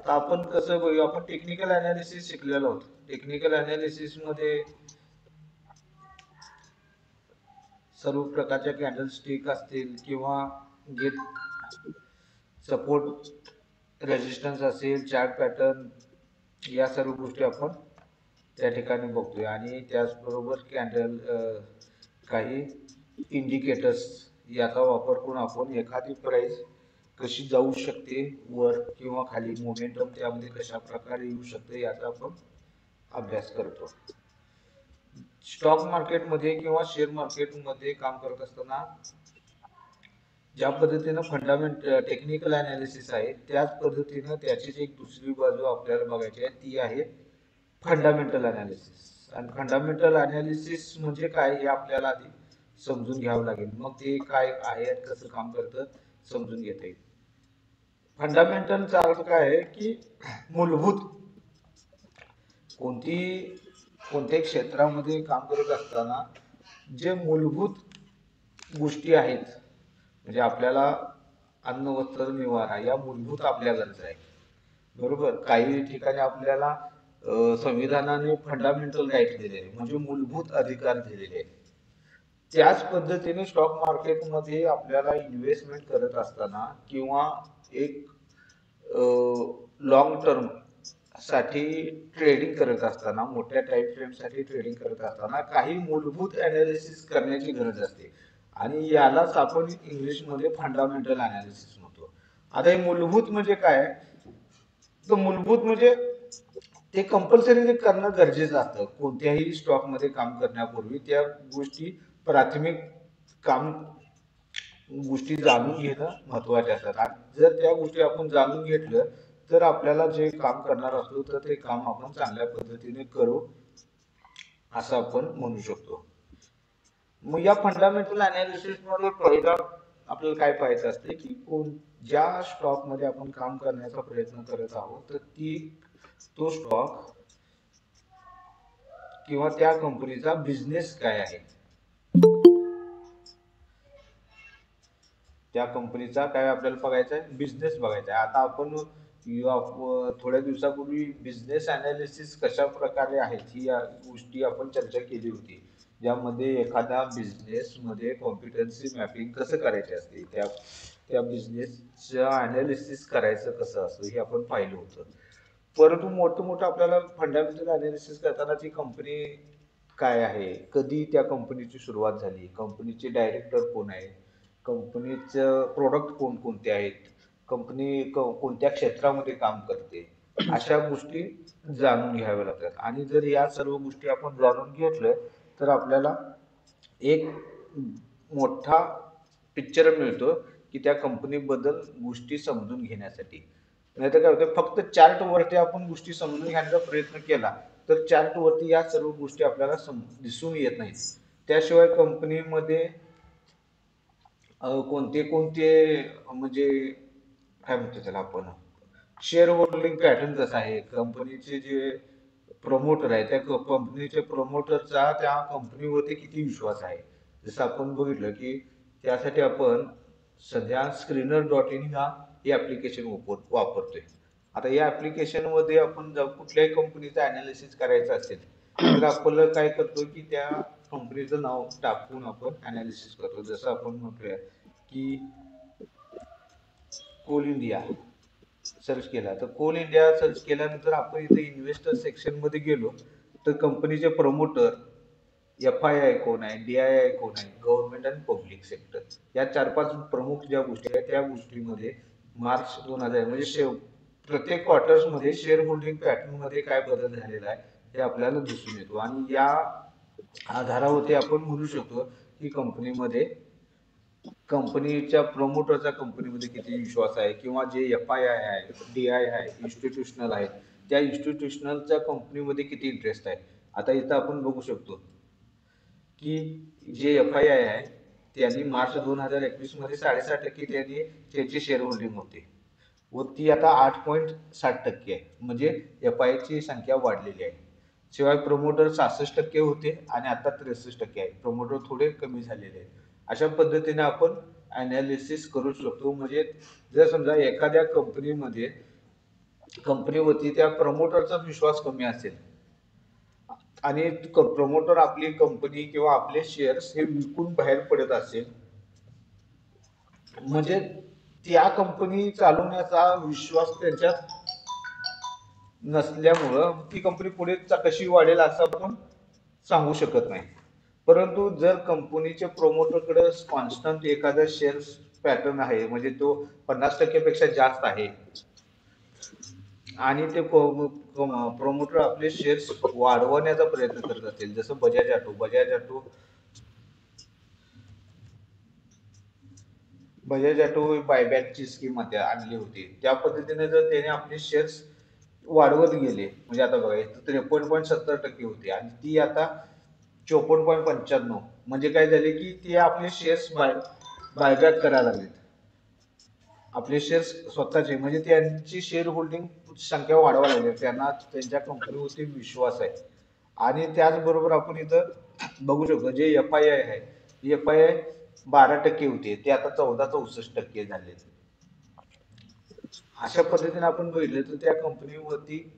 आता आपण कसं बघूया, आपण टेक्निकल अनालिसिस शिकलेलो आहोत. टेक्निकल अनालिसिस मध्ये सर्व प्रकारच्या कॅन्डल स्टिक असतील किंवा गेट सपोर्ट रेजिस्टन्स असेल, चार्ट पॅटर्न, या सर्व गोष्टी आपण त्या ठिकाणी बघतोय. आणि त्याचबरोबर कॅन्डल काही इंडिकेटर्स याचा वापर करून आपण एखादी प्राइस कशी जाऊ शकते वर किंवा खाली, मोमेंटम त्यामध्ये कशा प्रकारे येऊ शकते याचा आपण अभ्यास करतो. स्टॉक मार्केटमध्ये किंवा शेअर मार्केटमध्ये काम करत असताना ज्या पद्धतीनं टेक्निकल अनालिसिस आहे, त्याच पद्धतीनं त्याचीच एक दुसरी बाजू आपल्याला बघायची आहे, ती आहे फंडामेंटल अनालिसिस. आणि फंडामेंटल अनालिसिस म्हणजे काय हे आपल्याला आधी समजून घ्यावं लागेल, मग ते काय आहे, कसं काम करतं समजून घेता येईल. फंडामेंटलचा अर्थ काय आहे की मूलभूत कोणत्याही क्षेत्रामध्ये काम करत असताना जे मूलभूत गोष्टी आहेत, म्हणजे आपल्याला अन्न, वस्त्र, निवारा या मूलभूत आपल्या गरजा आहेत, बरोबर. काही ठिकाणी आपल्याला संविधानाने फंडामेंटल राईट दिलेले, म्हणजे मूलभूत अधिकार दिलेले आहेत. त्याच पद्धतीने स्टॉक मार्केटमध्ये आपल्याला इन्व्हेस्टमेंट करत असताना किंवा एक लॉंग टर्म साठी ट्रेडिंग करत असताना, मोठ्या टाइम फ्रेम साठी ट्रेडिंग करत असताना काही मूलभूत अनालिसिस करण्याची गरज असते, आणि यालाच आपण इंग्लिशमध्ये फंडामेंटल अनालिसिस म्हणतो. आता हे मूलभूत म्हणजे काय, तर मूलभूत म्हणजे ते कंपल्सरी करणं गरजेचं असतं. कोणत्याही स्टॉक मध्ये काम करण्यापूर्वी त्या गोष्टी, प्राथमिक काम गोष्टी जाणून घेणं महत्वाचे असतात. आणि जर त्या गोष्टी आपण जाणून घेतलं तर आपल्याला जे काम करणार असतो तर ते काम आपण चांगल्या पद्धतीने करू, असं आपण म्हणू शकतो. मग या फंडामेंटल अनालिसिस मध्ये पहिला आपल्याला काय पाहायचं असते की ज्या स्टॉक मध्ये आपण काम करण्याचा प्रयत्न करत आहोत, तर तो स्टॉक किंवा त्या कंपनीचा बिझनेस काय आहे, त्या कंपनीचा काय आपल्याला बघायचा आहे, बिझनेस बघायचा आहे. आता आपण थोड्या दिवसापूर्वी बिझनेस अनालिसिस कशा प्रकारे आहेत ही या गोष्टी आपण चर्चा केली होती, ज्यामध्ये एखाद्या बिझनेस मध्ये कॉम्पिटन्सी मॅपिंग कसं करायचे असते, त्या बिझनेसचं अनालिसिस करायचं कसं असतं हे आपण पाहिलं होतं. परंतु मोठं आपल्याला फंडामेंटल अनालिसिस करताना ती कंपनी काय आहे, कधी त्या कंपनीची सुरुवात झाली, कंपनीचे डायरेक्टर कोण आहेत, कंपनीचं प्रोडक्ट कोणते आहेत, कंपनी कोणत्या क्षेत्रामध्ये काम करते, अशा गोष्टी जाणून घ्याव्या लागतात. आणि जर या सर्व गोष्टी आपण जाणून घेतलं तर आपल्याला एक मोठा पिक्चर मिळतो की त्या कंपनीबद्दल गोष्टी समजून घेण्यासाठी. नाहीतर काय होतं, फक्त चार्ट वरती आपण गोष्टी समजून घेण्याचा प्रयत्न केला तर चार्ट वरती या सर्व गोष्टी आपल्याला दिसून येत नाहीत. त्याशिवाय कंपनीमध्ये कोणते म्हणजे काय म्हणतो त्याला आपण, शेअर होल्डिंग पॅटर्न कसा आहे, कंपनीचे जे प्रमोटर आहे त्या कंपनीच्या प्रमोटरचा त्या कंपनीवरती किती विश्वास आहे. जसं आपण बघितलं की त्यासाठी आपण सध्या स्क्रीनर.इन हे ऍप्लिकेशन वापरतोय. आता या ऍप्लिकेशन मध्ये आपण जर कुठल्याही कंपनीचं अनालिसिस करायचं असेल तर आपल्याला काय करतो की त्या कंपनीचं नाव टाकून आपण अनालिसिस करतो. जसं आपण म्हटूया की कोल इंडिया सर्च केला, तर कोल इंडिया सर्च केल्यानंतर आपण इथे इन्व्हेस्टर सेक्शन मध्ये गेलो तर कंपनीचे प्रमोटर, FII कोण आहे, DII कोण आहे, गव्हर्नमेंट आणि पब्लिक सेक्टर, या 4-5 प्रमुख ज्या गोष्टी आहेत त्या गोष्टीमध्ये मार्च 2000 म्हणजे प्रत्येक क्वार्टर्स मध्ये शेअर होल्डिंग पॅटर्न मध्ये काय बदल झालेला आहे हे आपल्याला दिसून येतो. आणि या आधारावरती आपण म्हणू शकतो की कंपनीच्या प्रमोटरचा कंपनीमध्ये किती विश्वास आहे, किंवा जे FII आहे, DII आहे, इन्स्टिट्यूशनल आहेत, त्या इन्स्टिट्यूशनलच्या कंपनीमध्ये किती इंटरेस्ट आहे. आता इथं आपण बघू शकतो की जे FII आहे त्यांनी मार्च 2021 मध्ये 6.5% त्यांची शेअर होल्डिंग होती व ती आता 8.7% आहे, म्हणजे FII ची संख्या वाढलेली आहे. शिवाय प्रमोटर 66% होते आणि आता 63% आहे, प्रमोटर थोडे कमी झालेले आहेत. अशा पद्धतीने आपण अनालिसिस करू शकतो. म्हणजे जर समजा एखाद्या कंपनीमध्ये कंपनीवरती त्या प्रमोटरचा विश्वास कमी असेल आणि प्रमोटर आपली कंपनी किंवा आपले शेअर्स हे विकून बाहेर पडत असेल, म्हणजे त्या कंपनी चालवण्याचा विश्वास त्यांच्यात नसल्यामुळं ती कंपनी पुढे कशी वाढेल असं आपण सांगू शकत नाही. परंतु जर कंपनीच्या प्रोमोटरकडे कॉन्स्टंट एखादा शेअर पॅटर्न आहे, म्हणजे तो 50% पेक्षा जास्त आहे आणि ते प्रोमोटर आपले शेअर्स वाढवण्याचा प्रयत्न करत असेल, जसं बजाज ऑटो बायबॅकची स्कीम आता आणली होती. त्या पद्धतीने जर त्याने आपले शेअर्स वाढवत गेले, म्हणजे आता बघा 53.70% होती आणि ती आता 54.95, म्हणजे काय झाले की ते आपले शेअर्स बायबॅक करायला लागलेत. आपले शेअर्स स्वतःचे, म्हणजे त्यांची शेअर होल्डिंग संख्या वाढवायला लागली, त्यांना त्यांच्या कंपनीवरती विश्वास आहे. आणि त्याचबरोबर आपण इथं बघू शकतो जे FII आहे, FII 12% होते ते आता 14-64% झाले. अशा पद्धतीने आपण बघितलं तर त्या कंपनीवरती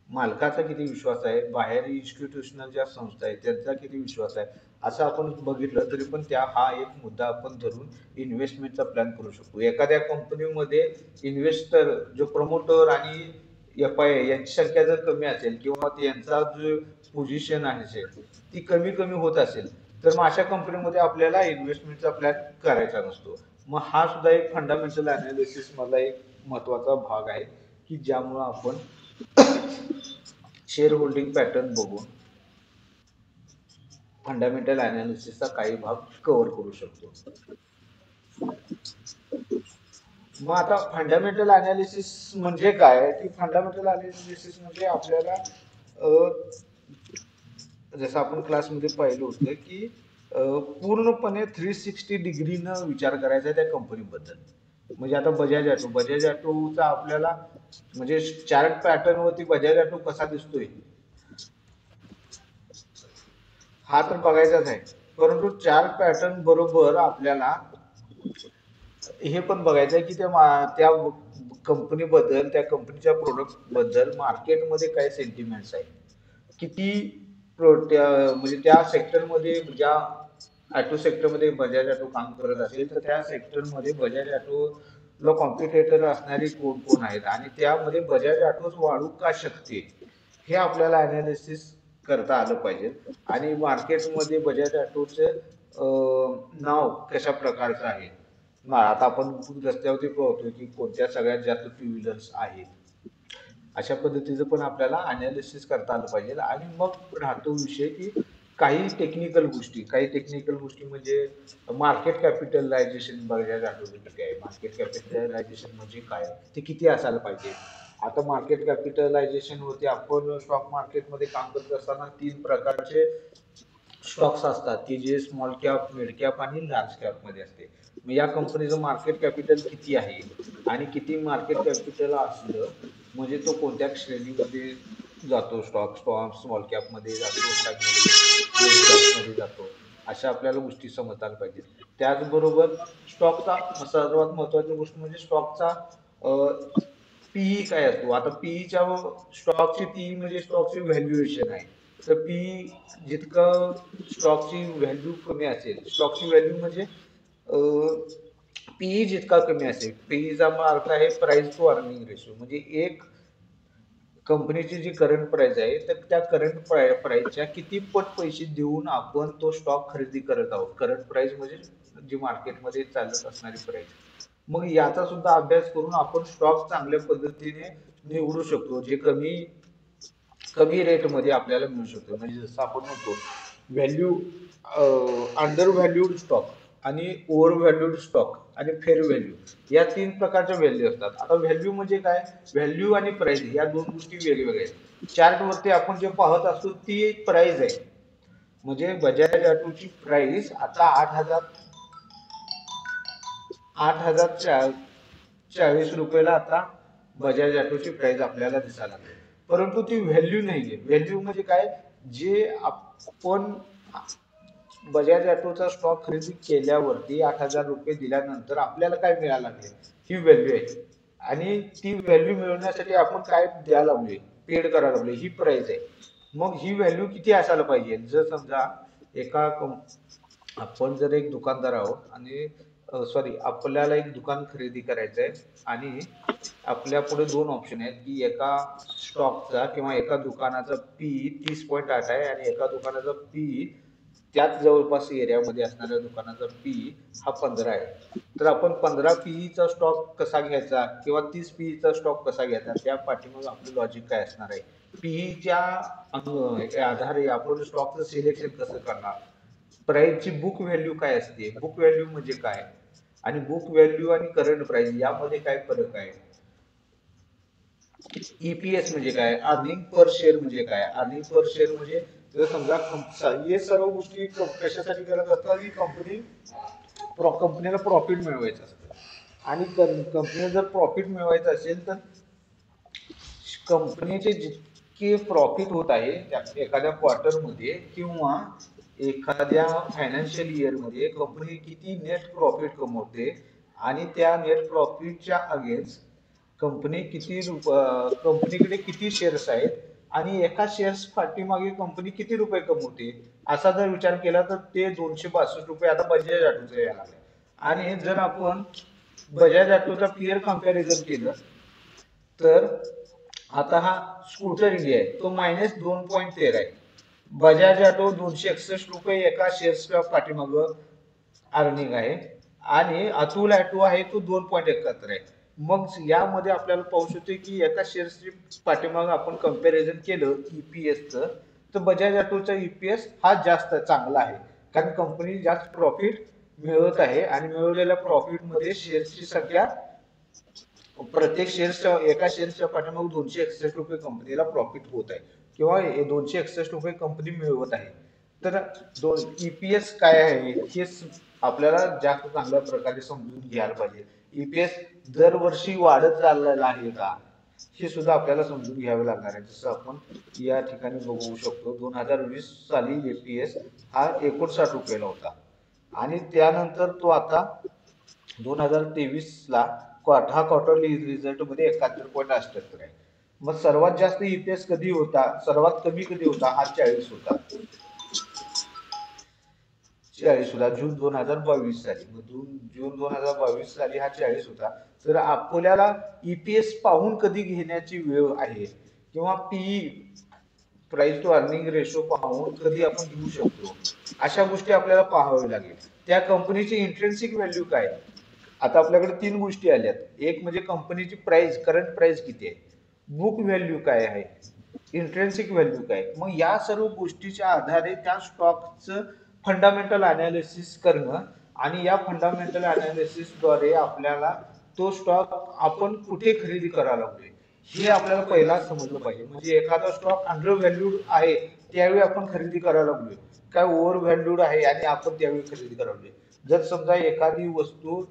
मालकाचा किती विश्वास आहे, बाहेर इन्स्टिट्यूशनल ज्या संस्था आहेत त्यांचा किती विश्वास आहे, असं आपण बघितलं तरी पण हा एक मुद्दा आपण धरून इन्व्हेस्टमेंटचा प्लॅन करू शकतो. एखाद्या कंपनीमध्ये इन्व्हेस्टर जो प्रमोटर आणि FII यांची संख्या जर कमी असेल किंवा त्यांचा जो पोझिशन आहे ती कमी कमी होत असेल, तर मग अशा कंपनीमध्ये आपल्याला इन्व्हेस्टमेंटचा प्लॅन करायचा नसतो. मग हा सुद्धा एक फंडामेंटल अनालिसिस मधला एक महत्वाचा भाग आहे की ज्यामुळं आपण शेअर होल्डिंग पॅटर्न बघून फंडामेंटल अनालिसिसचा काही भाग कव्हर करू शकतो. मग आता फंडामेंटल अनालिसिस म्हणजे काय, की फंडामेंटल अनालिसिस म्हणजे आपल्याला जसं आपण क्लासमध्ये पाहिलं होतं की पूर्णपणे 360 डिग्रीनं विचार करायचा आहे त्या कंपनीबद्दल. म्हणजे आता बजाज ऑटोचा आपल्याला म्हणजे चार्ट पॅटर्न वरती बजाज ऑटो कसा दिसतोय हा तर बघायचाच आहे. परंतु चार्ट पॅटर्न बरोबर आपल्याला हे पण बघायचं आहे की त्या कंपनी बद्दल, त्या कंपनीच्या प्रोडक्ट बद्दल मार्केटमध्ये काय सेंटिमेंट्स आहे, किती म्हणजे त्या सेक्टरमध्ये ज्या ऑटो सेक्टरमध्ये बजाज ऑटो काम करत असेल तर त्या सेक्टरमध्ये बजाज ऑटोला कॉम्पिटेटर असणारी कोण कोण आहेत आणि त्यामध्ये बजाज ऑटोच वाढू का शकते हे आपल्याला अनालिसिस करता आलं पाहिजे. आणि मार्केटमध्ये बजाज ऑटोचं नाव कशा प्रकारचं आहे. आता आपण रस्त्यावरती पाहतोय की कोणत्या सगळ्यात जास्त टू व्हीलर्स आहेत. अशा पद्धतीचं पण आपल्याला अनालिसिस करता आलं पाहिजे. आणि मग राहतो विषय की काही टेक्निकल गोष्टी म्हणजे मार्केट कॅपिटलायझेशन बघायला आठवलं किती आहे, मार्केट कॅपिटलायझेशन म्हणजे काय, ते किती असायला पाहिजे. आता मार्केट कॅपिटलायझेशन वरती आपण स्टॉक मार्केटमध्ये काम करत असताना 3 प्रकारचे स्टॉक्स असतात की जे स्मॉल कॅप, मिड कॅप आणि लार्ज कॅप मध्ये असते. मग या कंपनीचं मार्केट कॅपिटल किती आहे आणि किती मार्केट कॅपिटल असलं म्हणजे तो कोणत्या श्रेणीमध्ये जातो, स्टॉक स्टॉक स्मॉल कॅप मध्ये जातो का मिड कॅप मध्ये जातो, अशा आपल्याला गोष्टी समजताना पाहिजेत. त्याचबरोबर स्टॉकचा सर्वात महत्वाची गोष्ट म्हणजे स्टॉकचा पीई काय असतो. आता पीईच्या स्टॉकची पीई म्हणजे स्टॉकची व्हॅल्युएशन आहे. तर पीई जितकं स्टॉकची व्हॅल्यू कमी असेल, स्टॉकची व्हॅल्यू म्हणजे पीई जितका कमी असेल, पीईचा अर्थ आहे प्राइस टू अर्निंग रेशो, म्हणजे एक कंपनीची जी करंट प्राइस आहे तर त्या करंट प्राइसच्या किती पट पैसे देऊन आपण तो स्टॉक खरेदी करत आहोत. करंट प्राइस म्हणजे जी मार्केटमध्ये चालत असणारी प्राइस. मग याचा सुद्धा अभ्यास करून आपण स्टॉक चांगल्या पद्धतीने निवडू शकतो, जे कमी कमी रेटमध्ये आपल्याला मिळू शकतो. म्हणजे जसं आपण म्हणतो व्हॅल्यू, अंडर व्हॅल्यूड स्टॉक आणि ओव्हर व्हॅल्यूड स्टॉक आणि फेअर व्हॅल्यू, या 3 प्रकारच्या व्हॅल्यू असतात. आता व्हॅल्यू म्हणजे काय, व्हॅल्यू आणि प्राइस या 2 गोष्टी वेगवेगळ्या आहेत. चार्ट वरती आपण जे पाहत असतो ती एक प्राइस आहे. म्हणजे बजाज ऑटोची प्राइस आता 8,040 रुपयाला आता बजाज ऑटोची प्राइस आपल्याला दिसायला लागते. परंतु ती व्हॅल्यू नाहीये. व्हॅल्यू म्हणजे काय, जे आपण बजाज ऑटोचा स्टॉक खरेदी केल्यावरती 8,000 रुपये दिल्यानंतर आपल्याला काय मिळायला लागले ही व्हॅल्यू आहे. आणि ती व्हॅल्यू मिळवण्यासाठी आपण काय द्यायला लागलोय, पेड करायला लागलोय, ही प्राइस आहे. मग ही व्हॅल्यू किती असायला पाहिजे? जर समजा एका आपण जर एक दुकानदार आहोत आणि सॉरी, आपल्याला एक दुकान खरेदी करायचं आहे आणि आपल्या पुढे दोन ऑप्शन आहेत की एका स्टॉकचा किंवा एका दुकानाचा पी 30.8 आहे आणि एका दुकानाचा पी त्याच जवळपास एरियामध्ये असणाऱ्या दुकानाचा पी हा 15 आहे. तर आपण 15 पीईचा स्टॉक कसा घ्यायचा किंवा 30 पीईचा स्टॉक कसा घ्यायचा, त्या पाठीमागे आपलं लॉजिक काय असणार आहे? पीईच्या आधारे आपण स्टॉकचं सिलेक्शन कसं करणार? प्राइसची बुक व्हॅल्यू काय असते? बुक व्हॅल्यू म्हणजे काय? आणि बुक व्हॅल्यू आणि करंट प्राइस यामध्ये काय फरक आहे? ईपीएस म्हणजे काय? अर्निंग पर शेअर म्हणजे काय? अर्निंग पर शेअर म्हणजे जर समजा हे सर्व गोष्टी कशासाठी करत असतात की कंपनीला प्रॉफिट मिळवायचं असतं. आणि कंपनीला जर प्रॉफिट मिळवायचं असेल तर कंपनीचे जितके प्रॉफिट होत आहे एखाद्या क्वार्टरमध्ये किंवा एखाद्या फायनान्शियल इयरमध्ये कंपनी किती नेट प्रॉफिट कमवते आणि त्या नेट प्रॉफिटच्या अगेन्स्ट कंपनीकडे किती शेअर्स आहेत आणि एका शेअर्स पाठीमागे कंपनी किती रुपये कमवते, असा जर विचार केला तर ते 262 रुपये आता बजाज ऑटोचं यायला लागले. आणि जर आपण बजाज ऑटोचा पीअर कम्पॅरिझन केलं तर आता हा स्कूटर इंडिया आहे तो -2.13 आहे. बजाज ऑटो 261 रुपये एका शेअर्सच्या पाठीमाग अर्निंग आहे आणि अतुल ऑटो आहे तो 2.71 आहे. मग यामध्ये आपल्याला पाहू शकतो की एका शेअर्सची पाठीमाग आपण कम्पॅरिझन केलं ईपीएसचं, तर बजाज ऑटोचा ईपीएस हा जास्त चांगला आहे कारण कंपनी जास्त प्रॉफिट मिळवत आहे आणि मिळवलेल्या प्रॉफिट मध्ये शेअर्सची संख्या प्रत्येक शेअर्सच्या एका शेअर्सच्या पाठीमागे 261 रुपये कंपनीला प्रॉफिट होत आहे किंवा 261 रुपये कंपनी मिळवत आहे. तर ईपीएस काय आहे हे आपल्याला जास्त चांगल्या प्रकारे समजून घ्यायला पाहिजे. ईपीएस दरवर्षी वाढत चाललेला आहे का, हे सुद्धा आपल्याला समजून घ्यावे लागणार आहे. जसं आपण या ठिकाणी बघू शकतो 2020 साली ईपीएस हा 59 रुपयाला होता आणि त्यानंतर तो आता 2023 ला हा क्वार्टरली रिझल्ट मध्ये 71.78 आहे. मग सर्वात जास्त ईपीएस कधी होता, सर्वात कमी कधी होता? हा 40 होता. 40 होता जून 2022 साली. मग जून 2022 साली हा 40 होता. तर आपल्याला ईपीएस पाहून कधी घेण्याची वेळ आहे किंवा PE price to earning ratio पाहून कधी आपण घेऊ शकतो, अशा गोष्टी आपल्याला पाहाव्या लागेल. त्या कंपनीची इंट्रेन्सिक व्हॅल्यू काय? आता आपल्याकडे तीन गोष्टी आल्यात. एक म्हणजे कंपनीची प्राइस, करंट प्राइस किती आहे, बुक व्हॅल्यू काय आहे, इंट्रेन्सिक व्हॅल्यू काय. मग या सर्व गोष्टीच्या आधारे त्या स्टॉकचं फंडामेंटल अनालिसिस करणं आणि या फंडामेंटल अनालिसिसद्वारे आपल्याला तो स्टॉक आपण कुठे खरेदी करायला लागलोय हे आपल्याला पहिला समजलं पाहिजे. म्हणजे एखादा स्टॉक अंडर व्हॅल्यूड आहे त्यावेळी आपण खरेदी करायला लागलोय काय ओव्हर व्हॅल्यूड आहे आणि आपण त्यावेळी खरेदी करायला लागलोय. जर समजा एखादी वस्तू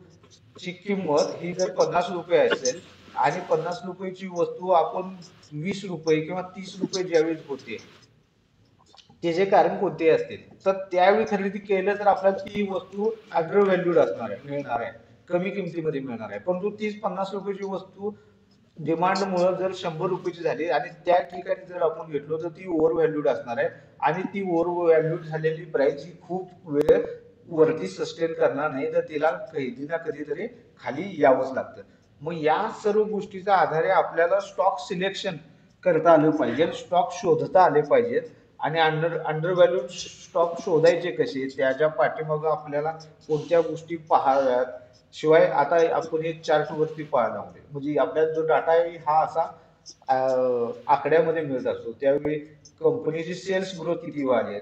ची किंमत ही जर 50 रुपये असेल आणि 50 रुपयाची वस्तू आपण 20 रुपये किंवा 30 रुपये ज्यावेळेस होते, त्याचे कारण कोणते असतील तर त्यावेळी खरेदी केलं तर आपल्याला ती वस्तू अंडर व्हॅल्यूड असणार आहे, मिळणार आहे, कमी किमतीमध्ये मिळणार आहे. परंतु 30-50 रुपयाची वस्तू डिमांडमुळे जर 100 रुपयाची झाली आणि त्या ठिकाणी जर आपण घेतलो तर ती ओव्हर व्हॅल्यूड असणार आहे आणि ती ओव्हर व्हॅल्यूड झालेली प्राइस ही खूप वेळ वरती सस्टेन करणार नाही, तर तिला कधी ना कधीतरी खाली यावंच लागतं. मग या सर्व गोष्टीच्या आधारे आपल्याला स्टॉक सिलेक्शन करता आलं पाहिजे, स्टॉक शोधता आले पाहिजेत. आणि अंडर व्हॅल्यूड स्टॉक शोधायचे कसे, त्याच्या पाठीमागं आपल्याला कोणत्या गोष्टी पाहाव्यात. शिवाय आता आपण एक चार्ट वरती पाहायला लागले म्हणजे आपल्याला जो डाटा आहे हा असा आकड्यामध्ये मिळत असतो. त्यावेळी कंपनीची सेल्स ग्रोथ किती वाढली आहे,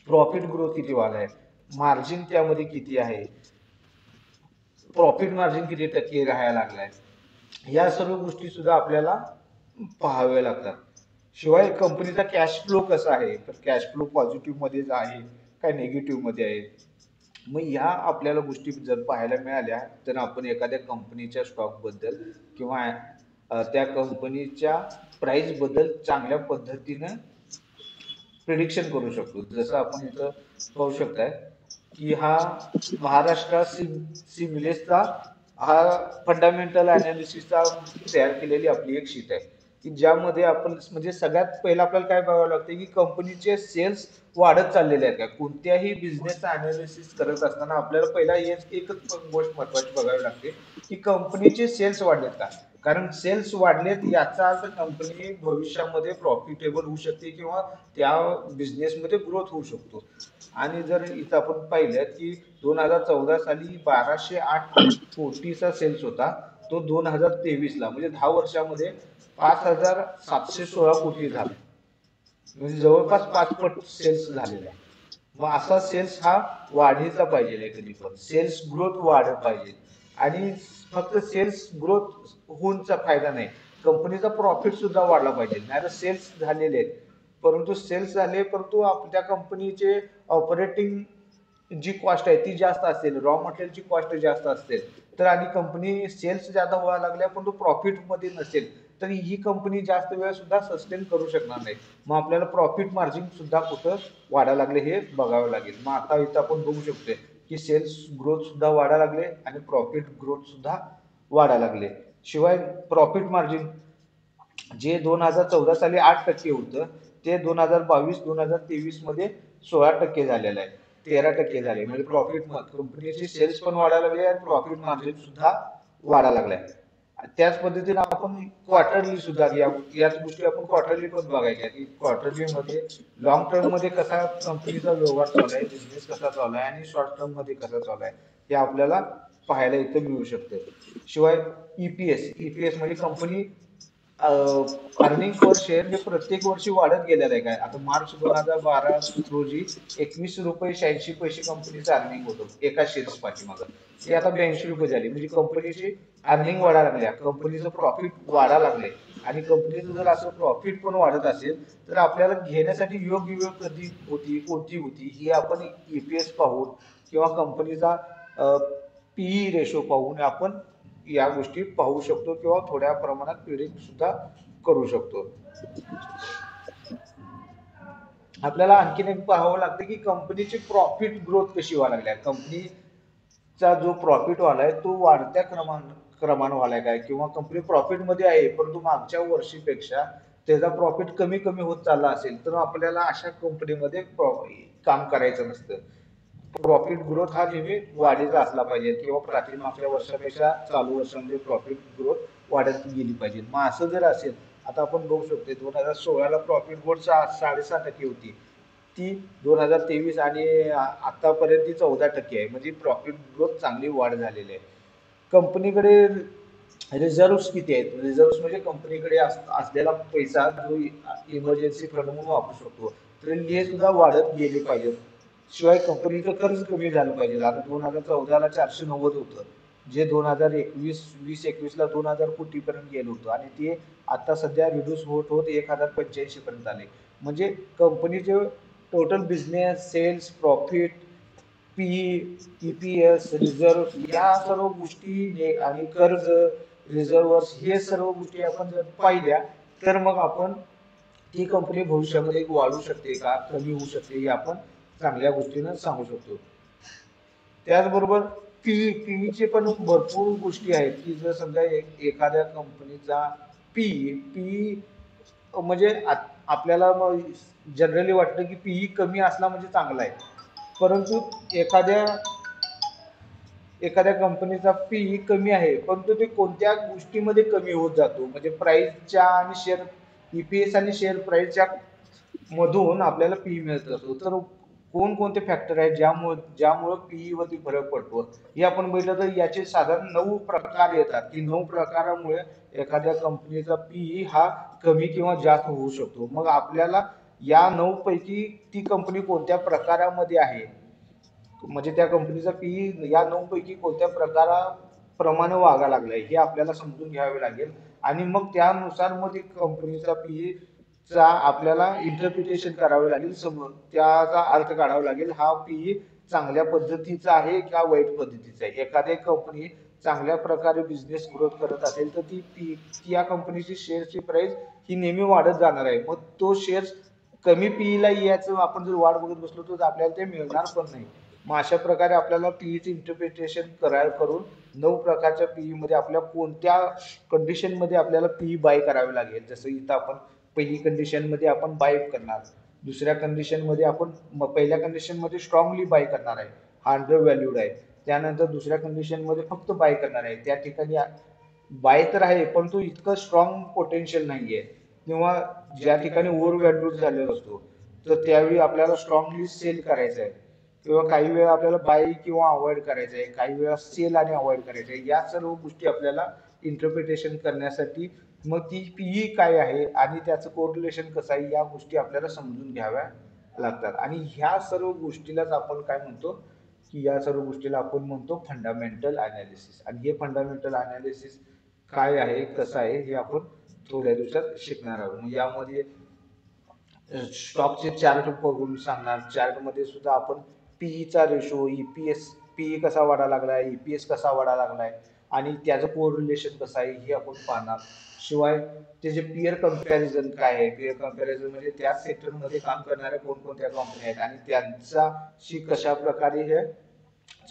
प्रॉफिट ग्रोथ किती वाढला आहे, मार्जिन त्यामध्ये किती आहे, प्रॉफिट मार्जिन किती टक्के राहायला लागलाय, या सर्व गोष्टी सुद्धा आपल्याला पाहाव्या लागतात. शिवाय कंपनीचा कॅश फ्लो कसा आहे, तर कॅश फ्लो पॉझिटिव्ह मध्येच आहे काय निगेटिव्ह मध्ये आहे. मग ह्या आपल्याला गोष्टी जर पाहायला मिळाल्या तर आपण एखाद्या कंपनीच्या स्टॉक बद्दल किंवा त्या कंपनीच्या प्राइस बद्दल चांगल्या पद्धतीनं प्रिडिक्शन करू शकतो. जसं आपण इथं पाहू शकताय की हा महाराष्ट्र सिमिलेसचा हा फंडामेंटल अनालिसिसचा तयार केलेली आपली एक शीट आहे, की ज्यामध्ये आपण म्हणजे सगळ्यात पहिलं आपल्याला काय बघावं लागतं की कंपनीचे सेल्स वाढत चाललेले आहेत का. कोणत्याही बिझनेस अनालिसिस करत असताना आपल्याला पहिला एकच गोष्ट महत्वाची बघावी लागते की कंपनीचे सेल्स वाढलेत का. कारण सेल्स वाढलेत याचा अर्थ कंपनी भविष्यामध्ये प्रॉफिटेबल होऊ शकते किंवा त्या बिझनेसमध्ये ग्रोथ होऊ शकतो. आणि जर इथं आपण पाहिलं की 2014 साली 1208 कोटीचा सेल्स होता, तो 2023 ला म्हणजे 10 वर्षामध्ये 5716 कोटी झाला, म्हणजे जवळपास 5 पट सेल्स झालेला आहे. मग असा सेल्स हा वाढीचा पाहिजे, कधी पण सेल्स ग्रोथ वाढ पाहिजे. आणि फक्त सेल्स ग्रोथ होऊनचा फायदा नाही, कंपनीचा प्रॉफिट सुद्धा वाढला पाहिजे. नाही तर सेल्स झालेले आहेत परंतु सेल्स झाले परंतु आपल्या कंपनीचे ऑपरेटिंग जी कॉस्ट आहे ती जास्त असेल, रॉ मटेरियलची कॉस्ट जास्त असेल, तर आणि कंपनी सेल्स जादा व्हायला लागल्या पण तो प्रॉफिट मध्ये नसेल, तर ही कंपनी जास्त वेळ सुद्धा सस्टेन करू शकणार नाही. मग आपल्याला प्रॉफिट मार्जिन सुद्धा कुठं वाढायला लागले हे बघावं लागेल. मग आता इथं आपण बघू शकतोय की सेल्स ग्रोथ सुद्धा वाढायला लागले आणि प्रॉफिट ग्रोथ सुद्धा वाढायला लागले. शिवाय प्रॉफिट मार्जिन जे 2014 साली 8% होतं, ते 2022-2023 मध्ये 16% झालेलं आहे, 13% झाले. म्हणजे प्रॉफिट कंपनीचे सेल्स पण वाढायला लागले आणि प्रॉफिट मार्जिन सुद्धा वाढायला लागलाय. त्याच पद्धतीने आपण क्वार्टरली सुद्धा याच गोष्टी आपण क्वार्टरली पण बघायच्या की क्वार्टरली मध्ये लॉंग टर्म मध्ये कसा कंपनीचा व्यवहार चालू आहे, बिझनेस कसा चालू आहे आणि शॉर्ट टर्म मध्ये कसा चालू आहे हे आपल्याला पाहायला इथं मिळू शकते. शिवाय ईपीएस म्हणजे कंपनी अर्निंग पर शेअर हे प्रत्येक वर्षी वाढत गेलेलं आहे. काय आता मार्च 2012 रोजी ₹21.86 कंपनीचं अर्निंग होतं एका शेअर्स पाठीमागं, ते आता ₹82 झाले. म्हणजे कंपनीची अर्निंग वाढायला लागल्या, कंपनीचं प्रॉफिट वाढायला लागले. आणि कंपनीचं जर असं प्रॉफिट पण वाढत असेल तर आपल्याला घेण्यासाठी योग्य वेळ कधी होती, कोणती होती, ही आपण ईपीएस पाहून किंवा कंपनीचा पीई रेशो पाहून आपण या गोष्टी पाहू शकतो किंवा थोड्या प्रमाणात प्रिडिक्ट सुद्धा करू शकतो. आपल्याला आणखीन एक पाहावं लागतं की कंपनीची प्रॉफिट ग्रोथ कशी व्हायला लागली आहे. कंपनीचा जो प्रॉफिट वालाय तो वाढत्या क्रमानं वालाय काय, किंवा कंपनी प्रॉफिट मध्ये आहे परंतु मागच्या वर्षीपेक्षा त्याचा प्रॉफिट कमी कमी होत चालला असेल तर आपल्याला अशा कंपनीमध्ये काम करायचं नसतं. प्रॉफिट ग्रोथ हा नेहमी वाढीचा असला पाहिजे किंवा मागच्या वर्षापेक्षा चालू वर्षामध्ये प्रॉफिट ग्रोथ वाढत गेली पाहिजे. मग असं जर असेल, आता आपण बघू शकतो 2016ला प्रॉफिट ग्रोथ 6.5% होती, ती 2023 आणि आतापर्यंत ती 14% आहे. म्हणजे प्रॉफिट ग्रोथ चांगली वाढ झालेली आहे. कंपनीकडे रिझर्व्ह किती आहेत, रिझर्व्ह म्हणजे कंपनीकडे असलेला पैसा जो इमर्जन्सी फंड म्हणून वापरू शकतो, तर हे सुद्धा वाढत गेले पाहिजेत. शिवाय कंपनीचं कर्ज कमी झालं पाहिजे. आता 2014ला 490 होतं, जे 2021 ला 2000 कोटी पर्यंत गेलं होतं आणि ते आता सध्या रिड्यूस होत होत 1085 पर्यंत आले. म्हणजे कंपनीचे total business, sales, profit, P, EPS, reserve या सर्व गोष्टी आणि कर्ज, रिझर्व्हर्स हे सर्व गोष्टी आपण जर पाहिल्या तर मग आपण ती कंपनी भविष्यामध्ये वाढू शकते का कमी होऊ शकते हे आपण चांगल्या गोष्टीनं सांगू शकतो. त्याचबरोबर पीईचे पण भरपूर गोष्टी आहेत की जर समजा एखाद्या कंपनीचा पीई म्हणजे आपल्याला जनरली वाटतं की पीई कमी असला म्हणजे चांगला आहे, परंतु एखाद्या एखाद्या कंपनीचा पीई कमी आहे परंतु ते कोणत्या गोष्टीमध्ये कमी होत जातो, म्हणजे प्राइसच्या आणि शेअर ईपीएस आणि शेअर प्राइसच्या मधून आपल्याला पीई मिळत असतो. तर कोणकोणते फॅक्टर आहेत ज्यामुळे पीई वरती फरक पडतो, हे आपण बघितलं तर याचे साधारण 9 प्रकार येतात की 9 प्रकारामुळे एखाद्या कंपनीचा पीई हा कमी किंवा जास्त होऊ शकतो. मग आपल्याला या 9 पैकी ती कंपनी कोणत्या प्रकारामध्ये आहे, म्हणजे त्या कंपनीचा पीई या 9 पैकी कोणत्या प्रकाराप्रमाणे वागा लागलाय हे आपल्याला समजून घ्यावे लागेल. आणि मग त्यानुसार मग कंपनीचा पीई चा आपल्याला इंटरप्रिटेशन करावे लागेल, त्याचा अर्थ काढावा लागेल, हा पीई चांगल्या पद्धतीचा आहे का वाईट पद्धतीचा आहे. एखादी कंपनी चांगल्या प्रकारे बिझनेस ग्रोथ करत असेल तर ती या कंपनीची शेअरची प्राइस ही नेहमी वाढत जाणार आहे. मग तो शेअर कमी पीईला याचं आपण जर वाढ बघत बसलो तर आपल्याला ते मिळणार पण नाही. मग अशा प्रकारे आपल्याला पीईचं इंटरप्रिटेशन करून 9 प्रकारच्या पीई मध्ये आपल्या कोणत्या कंडिशन मध्ये आपल्याला पीई बाय करावे लागेल. जसं इथं आपण पहिली कंडिशन मध्ये आपण बाय करणार, दुसऱ्या कंडिशन मध्ये आपण पहिल्या कंडिशन मध्ये स्ट्रॉंगली बाय करणार आहे, हा अंडर व्हॅल्यूड आहे. त्यानंतर दुसऱ्या कंडिशन मध्ये फक्त बाय करणार आहे, त्या ठिकाणी बाय तर आहे पण तो इतकं स्ट्रॉंग पोटेन्शियल नाहीये, किंवा ज्या ठिकाणी ओव्हर व्हॅल्यूड झालेला असतो तर त्यावेळी आपल्याला स्ट्रॉंगली सेल करायचं आहे, किंवा काही वेळा आपल्याला बाय किंवा अवॉइड करायचं आहे, काही वेळा सेल आणि अवॉइड करायचं आहे. या सर्व गोष्टी आपल्याला इंटरप्रिटेशन करण्यासाठी मग ती पीई काय आहे आणि त्याचं कोरिलेशन कसं आहे या गोष्टी आपल्याला समजून घ्याव्या लागतात. आणि ह्या सर्व गोष्टीलाच आपण काय म्हणतो, की या सर्व गोष्टीला आपण म्हणतो फंडामेंटल अनालिसिस. आणि हे फंडामेंटल अनालिसिस काय आहे, कसं आहे, हे आपण थोड्या दिवसात शिकणार आहोत. मग यामध्ये स्टॉकचे चार्ट बघून सांगणार, चार्ट मध्ये सुद्धा आपण पीईचा रेशो, ईपीएस, पीई कसा वाढा लागलाय, ईपीएस कसा वाढा लागलाय आणि त्याचं कोरिलेशन कसं आहे हे आपण पाहणार. शिवाय त्याचे पिअर कंपॅरिझन काय आहे, पिअर कंपॅरिझन म्हणजे त्या सेक्टरमध्ये काम करणाऱ्या कोणकोणत्या कंपन्या आहेत आणि त्यांचा कशा प्रकारे हे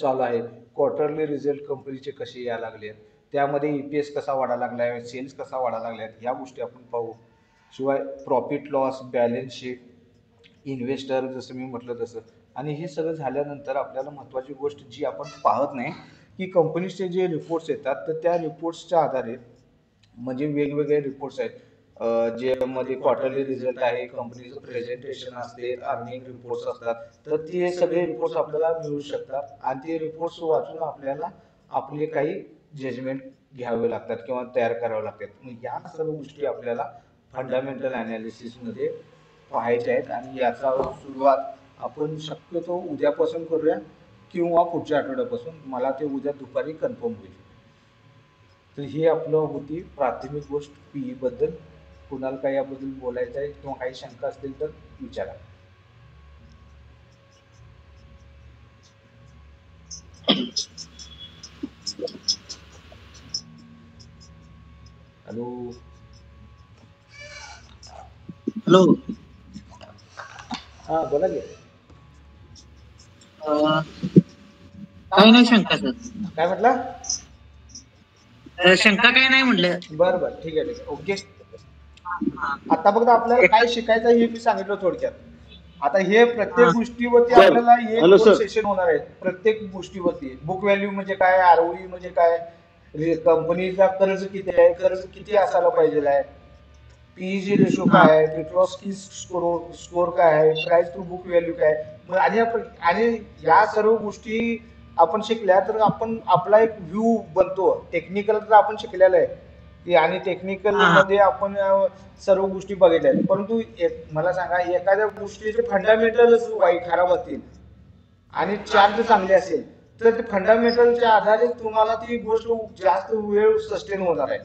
चालू आहे, क्वार्टरली रिझल्ट कंपनीचे कसे यायला लागले, त्यामध्ये ईपीएस कसा वाढा लागलाय, सेल्स कसा वाढा लागलाय, ह्या गोष्टी आपण पाहू. शिवाय profit loss, balance sheet, investor जसं मी म्हटलं तसं. आणि हे सगळं झाल्यानंतर आपल्याला महत्त्वाची गोष्ट जी आपण पाहत नाही, की कंपनीचे जे रिपोर्ट्स येतात तर त्या रिपोर्ट्सच्या आधारे, म्हणजे वेगवेगळे रिपोर्ट्स आहेत ज्यामध्ये क्वार्टरली रिझल्ट आहे, कंपनीचं प्रेझेंटेशन असते, अर्निंग रिपोर्ट्स असतात, तर ते सगळे रिपोर्ट्स आपल्याला मिळू शकतात आणि ते रिपोर्ट्स वाचून आपल्याला आपले काही जजमेंट घ्यावे लागतात किंवा तयार करावे लागतात. मग या सर्व गोष्टी आपल्याला फंडामेंटल अनालिसिस मध्ये पाहायच्या आहेत आणि याचा सुरुवात आपण शक्यतो उद्यापासून करूया किंवा पुढच्या आठवड्यापासून. मला ते उद्या दुपारी कन्फर्म होईल. तर हे आपलं होती प्राथमिक गोष्ट पीई बद्दल. कुणाला काही याबद्दल बोलायचं आहे किंवा काही शंका असतील तर विचारा. Hello hello. हा बोला की. काही नाही शंका सर. काय म्हटलं? शंका काही नाही म्हटलं. बरं बरं, ठीक आहे ठीक आहे, ओके. आता फक्त आपल्याला काय शिकायचं हे मी सांगितलं थोडक्यात. आता हे प्रत्येक गोष्टीवरती आपल्याला एक दोन सेशन होणार आहेत. प्रत्येक गोष्टीवरती बुक व्हॅल्यू म्हणजे काय, आरओई म्हणजे काय, कंपनीचा कर्ज किती आहे, कर्ज किती असायला पाहिजे आहे, पीईजी रेशो काय आहे, पेट्रोस्की स्कोर काय आहे, प्राइस टू बुक व्हॅल्यू काय. मग आणि या सर्व गोष्टी आपण शिकल्या तर आपण आपला एक व्ह्यू बनतो. टेक्निकल तर आपण शिकलेलं आहे आणि टेक्निकल मध्ये आपण सर्व गोष्टी बघितल्या, परंतु मला सांगा एखाद्या गोष्टीचे फंडामेंटलच वाईट खराब असतील आणि चार्ट चांगले असेल तर ते फंडामेंटलच्या आधारे तुम्हाला ती गोष्ट जास्त वेळ सस्टेन होणार आहे.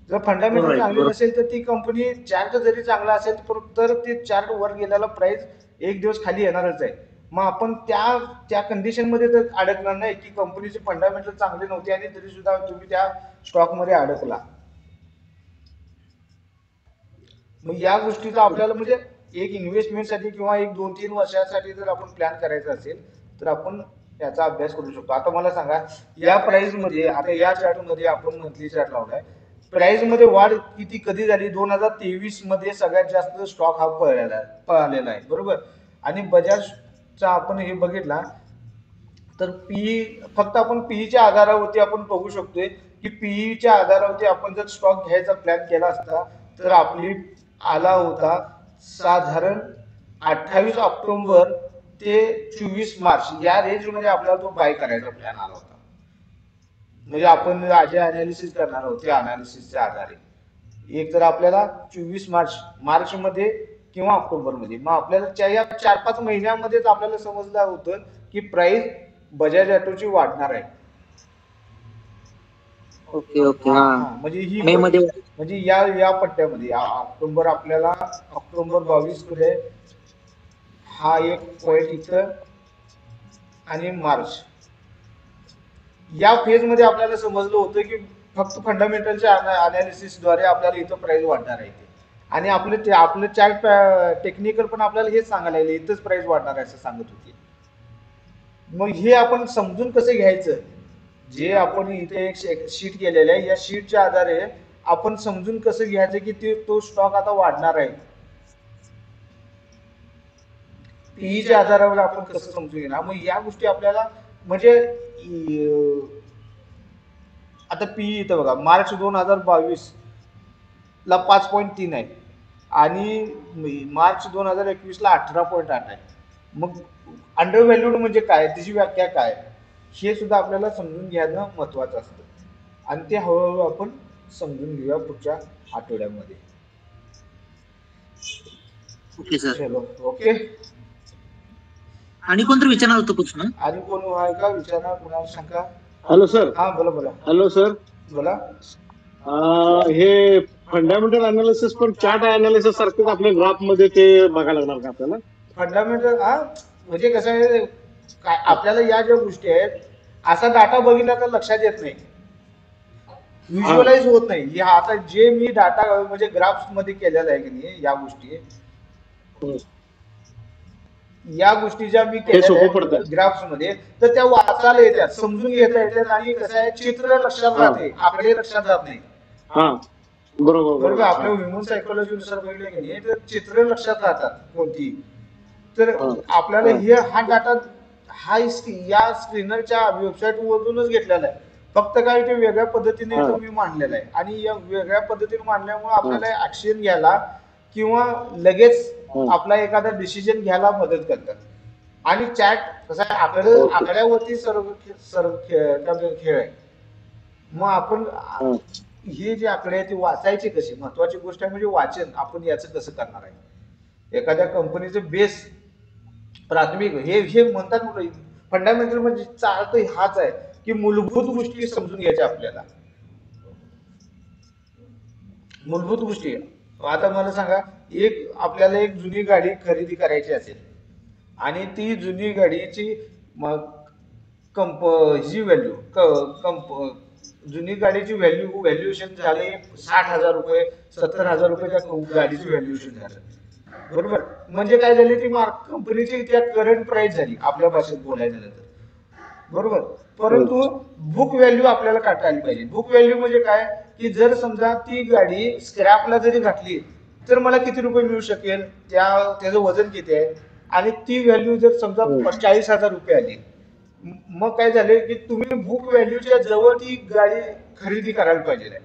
जर फंडामेंटल चांगली नसेल तर ती कंपनी चार्ट जरी चांगला असेल तर ते चार्ट वर गेलेला प्राइस एक दिवस खाली येणारच आहे. मग आपण त्या कंडिशन मध्ये तर अडकणार नाही की कंपनीचे फंडामेंटल चांगले नव्हते आणि तरी सुद्धा तुम्ही त्या स्टॉक मध्ये अडकला. मग या गोष्टीचा आपल्याला म्हणजे एक इन्व्हेस्टमेंटसाठी किंवा एक 2-3 वर्षासाठी जर आपण प्लॅन करायचा असेल तर आपण याचा अभ्यास करू शकतो. आता मला सांगा या प्राइस मध्ये, आता या चार्ट मध्ये आपण मंथली चार्ट लावलाय, प्राइस मध्ये वाढ किती कधी झाली, 2023 मध्ये सगळ्यात जास्त स्टॉक हा पळालेला आहे, बरोबर. आणि बजाजचा आपण हे बघितला तर पीई, फक्त आपण पीईच्या आधारावरती आपण बघू शकतोय की पीईच्या आधारावरती आपण जर स्टॉक घ्यायचा प्लॅन केला असता तर आपली आला होता साधारण 28 ऑक्टोबर ते 24 मार्च या रेंज मध्ये आपल्याला तो बाय करायचा प्लॅन आला होता. म्हणजे आपण जे अनालिसिस करणार आहोत त्या अनालिसिसच्या आधारे एक तर आपल्याला 24 मार्च मध्ये किंवा ऑक्टोबर मध्ये, मग आपल्याला या 4-5 महिन्यामध्येच आपल्याला समजलं होतं की प्राइस बजाज ऑटोची वाढणार आहे. Okay okay. म्हणजे ही म्हणजे या पट्ट्यामध्ये ऑक्टोबर, आपल्याला ऑक्टोबर 22 मध्ये हा एक पॉइंट इथं आणि मार्च या फेज मध्ये आपल्याला समजलं होतं की फक्त फंडामेंटलच्या अनालिसिसद्वारे आपल्याला इथं प्राइस वाढणार आहे आणि आपलं चार्ट टेक्निकल पण आपल्याला हेच सांगायला लागले इथंच प्राइस वाढणार आहे असं सांगत होते. मग हे आपण समजून कसं घ्यायचं, जे आपण इथे एक शीट केलेलं आहे या शीटच्या आधारे आपण समजून कसं घ्यायचं की तो स्टॉक आता वाढणार आहे. पीईच्या आधारावर आपण कसं समजून घेणार, मग या गोष्टी आपल्याला म्हणजे आता पीई इथं बघा मार्च 2022 ला 5.3 आहे आणि मार्च 2021 ला 18.8 आहे. मग अंडर व्हॅल्यूड म्हणजे काय, त्याची व्याख्या काय, हे सुद्धा आपल्याला समजून घेणं महत्वाचं असतं आणि ते हळूहळू आपण समजून घेऊया पुढच्या आठवड्यामध्ये. Okay sir. चलो ओके. आणि कोणतरी विचारणार होतं प्रश्न? आणि कोण आहे का विचारणार, कुणाला शंका? Hello sir. हा बोला बोला. Hello sir. बोला. हे फंडामेंटल अनालिसिस पण चार्ट अनालिसिस सारखंच आपल्या ग्राफ मध्ये ते बघायला लागणार का आपल्याला? फंडामेंटल हा म्हणजे कसं आहे, काय आपल्याला या ज्या गोष्टी आहेत असा डाटा बघितला तर लक्षात येत नाही, व्हिज्युअलाइज होत नाही. आता जे मी डाटा म्हणजे ग्राफ्स मध्ये केलेला आहे की नाही या गोष्टी, या गोष्टी ज्या मी केल्या ग्राफ्स मध्ये, तर त्या वाचायला येतात, समजून घेता येतात आणि कसं आहे चित्र लक्षात राहते, आकडे लक्षात राहत नाही. बरोबर. आपल्या ह्युमन सायकोलॉजीनुसार बघितलं की नाही तर चित्र लक्षात राहतात कोणती, तर आपल्याला हा डाटा या स्क्रीनरच्या वेबसाईट वरूनच घेतलेला आहे. फक्त काय ते वेगळ्या पद्धतीने मी मांडलेलं आहे आणि या वेगळ्या पद्धतीने मांडल्यामुळे आपल्याला ऍक्शन घ्यायला किंवा लगेच आपला एखादा डिसिजन घ्यायला मदत करतात. आणि चॅट कसं आहे आकड्यावरती सर्व खेळ आहे. मग आपण हे जे आकडे आहेत ते वाचायचे कसे, महत्वाची गोष्ट आहे म्हणजे वाचन आपण याचं कसं करणार आहे. एखाद्या कंपनीचं बेस प्राथमिक हे म्हणतात फंडामेंटल म्हणजे अर्थ हाच आहे की मूलभूत गोष्टी समजून घ्यायच्या आपल्याला. मूलभूत गोष्टी आता मला सांगा, आपल्याला एक जुनी गाडी खरेदी करायची असेल आणि ती जुनी गाडीची ही व्हॅल्यू जुनी गाडीची व्हॅल्युएशन झाले 60,000 रुपये 70,000 रुपये त्या गाडीची व्हॅल्युएशन झालं, बरोबर. म्हणजे काय झाली, ती कंपनीची त्या करंट प्राइस झाली आपल्या भाषेत बोलायचं झालं तर, बरोबर. परंतु बुक व्हॅल्यू आपल्याला काढता आली पाहिजे. बुक व्हॅल्यू म्हणजे काय की जर समजा ती गाडी स्क्रॅपला जरी घातली तर मला किती रुपये मिळू शकेल, त्याचं वजन किती आहे, आणि ती व्हॅल्यू जर समजा 40,000 रुपये आली, मग काय झाले की तुम्ही बुक व्हॅल्यूच्या जवळ ती गाडी खरेदी करायला पाहिजे.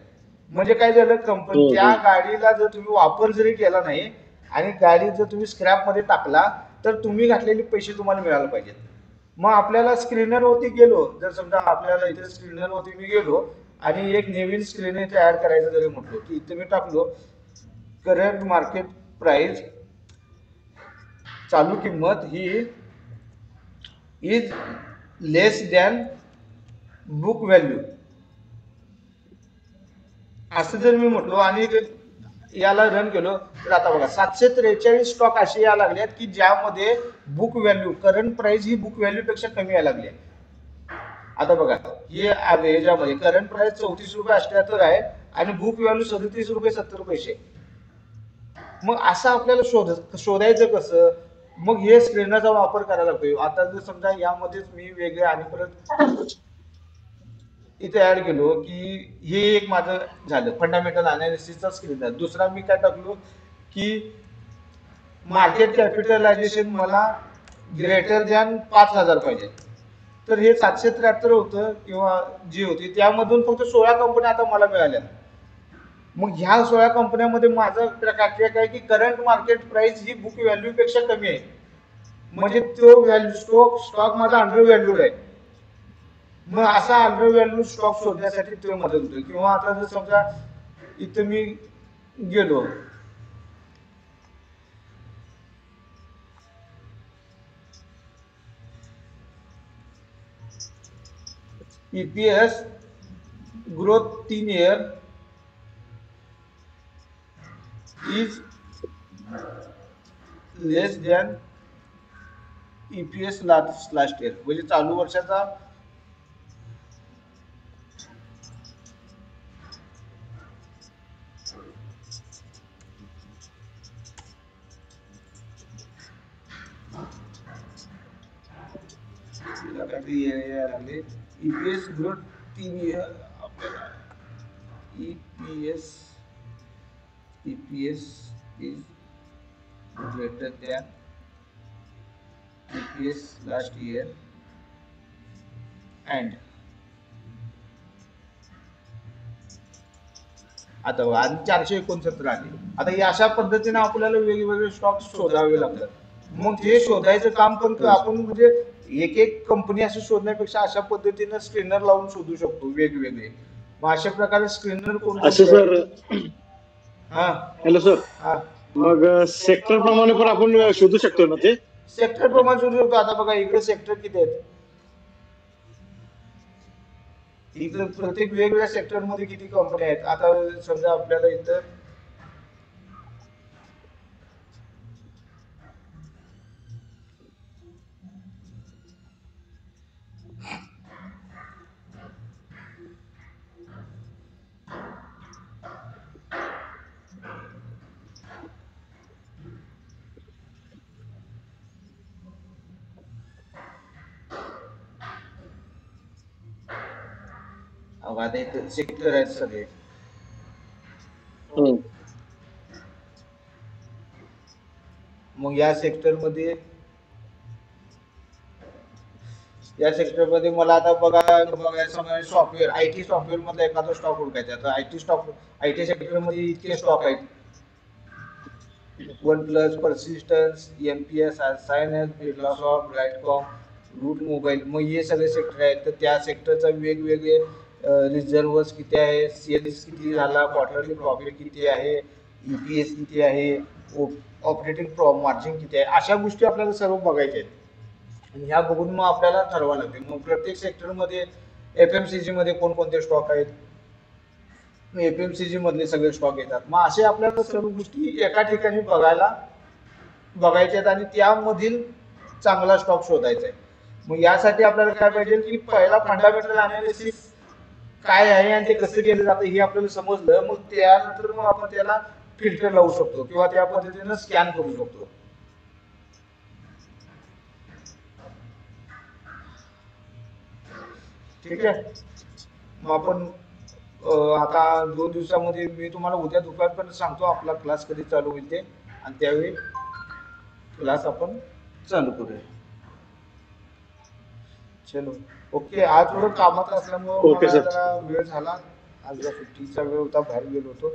म्हणजे काय झालं, कंपनी त्या गाडीला जर तुम्ही वापर जरी केला नाही आणि गाडी जर तुम्ही स्क्रॅप मध्ये टाकला तर तुम्ही घातलेले पैसे तुम्हाला मिळायला पाहिजेत. मग आपल्याला स्क्रीनरवरती गेलो, जर समजा आपल्याला इथे स्क्रीनरवरती मी गेलो आणि एक नवीन स्क्रीन इथे ऍड करायचं जरी म्हटलो की इथे मी टाकलो करंट मार्केट प्राइस, चालू किंमत he is less than book value असं जर मी म्हटलो आणि याला रन केलो तर आता बघा 743 स्टॉक असे यायला लागले की ज्यामध्ये बुक व्हॅल्यू करंट प्राइस ही बुक व्हॅल्यू पेक्षा कमी यायला लागली. आता बघा हे याच्यामध्ये करंट प्राइस 34 रुपये 78 आहे आणि बुक व्हॅल्यू 37 रुपये 70 पैसे. मग असं आपल्याला शोधायचं कसं, मग हे स्क्रीनरचा वापर करायला लागतोय. आता जर समजा यामध्येच मी वेगळे आणि परत इथे ऍड केलो की हे एक माझं झालं फंडामेंटल अनालिसिसचा स्क्रीनर. दुसरा मी काय टाकलो की मार्केट कॅपिटलायझेशन मला ग्रेटर दॅन 5,000 पाहिजे, तर हे 773 होतं किंवा जी होती त्यामधून फक्त 16 कंपन्या आता मला मिळाल्या. मग ह्या 16 कंपन्यांमध्ये माझं प्रक्रिया काय की करंट मार्केट प्राइस ही बुक व्हॅल्यू पेक्षा कमी आहे, म्हणजे तो स्टॉक माझा अंडर व्हॅल्यूड आहे. मग असा अंडर व्हॅल्यू स्टॉक शोधण्यासाठी तो मदत होतो. किंवा आता जर समजा इथं मी गेलो EPS growth 3 year is less than EPS last year, म्हणजे चालू वर्षाचा काहीतरी यायला लागले. ईपीएस ग्रोथ 3 आपल्याला EPS is greater than EPS last year and आता आणि 469 आले. आता या अशा पद्धतीने आपल्याला वेगवेगळे स्टॉक शोधावे लागतात. मग हे शोधायचं काम पण आपण म्हणजे एक एक कंपनी असं शोधण्यापेक्षा अशा पद्धतीने स्क्रीनर लावून शोधू शकतो वेगवेगळे. मग अशा प्रकारे स्क्रीनर कोण असं सर. हा हॅलो सर. हा मग सेक्टर प्रमाणे पण आपण शोधू शकतो ना ते? सेक्टर प्रमाणे शोधू शकतो. आता बघा इकडे सेक्टर किती आहेत, इथं प्रत्येक वेगवेगळ्या सेक्टर मध्ये किती कंपन्या आहेत. आता समजा आपल्याला इथं आता इथं सेक्टर आहेत सगळे. मग या सेक्टर मध्ये मला आता बघा सॉफ्टवेअर आयटी सॉफ्टवेअर मध्ये एखादा स्टॉक ओळखायचा. तर आयटी सेक्टर मध्ये इतके स्टॉक आहेत. OnePlus, Persistence, MPS, Cyient, Birlasoft, Brightcom, Route Mobile. मग हे सगळे सेक्टर आहेत. तर त्या सेक्टरचा वेगवेगळे रिझर्व्हस किती आहे, सेल्स किती झाला, क्वार्टरली प्रॉफिट किती आहे, ईपीएस किती आहे, ऑपरेटिंग मार्जिन किती आहे, अशा गोष्टी आपल्याला सर्व बघायच्या आहेत. आणि ह्या बघून मग आपल्याला ठरवावं लागेल. मग प्रत्येक सेक्टरमध्ये एफएमसीजी मध्ये कोणकोणते स्टॉक आहेत, एफएमसीजी मधले सगळे स्टॉक येतात. मग असे आपल्याला सर्व गोष्टी एका ठिकाणी बघायच्या आहेत आणि त्यामधील चांगला स्टॉक शोधायचा आहे. मग यासाठी आपल्याला काय पाहिजे की पहिला फंडामेंटल अनालिसिस काय आहे आणि ते कसं केलं जातं हे आपल्याला समजलं. मग त्यानंतर मग आपण त्याला फिल्टर लावू शकतो किंवा त्या पद्धतीने स्कॅन करू शकतो. ठीक आहे. मग आपण आता 2 दिवसामध्ये मी तुम्हाला उद्या दुपारपर्यंत सांगतो आपला क्लास कधी चालू होईल ते, आणि त्यावेळी क्लास आपण चालू करूया. चलो ओके. आज थोडं कामात असल्यामुळे मला जरा वेळ झाला. आज सुट्टीचा वेळ होता, बाहेर गेलो होतो.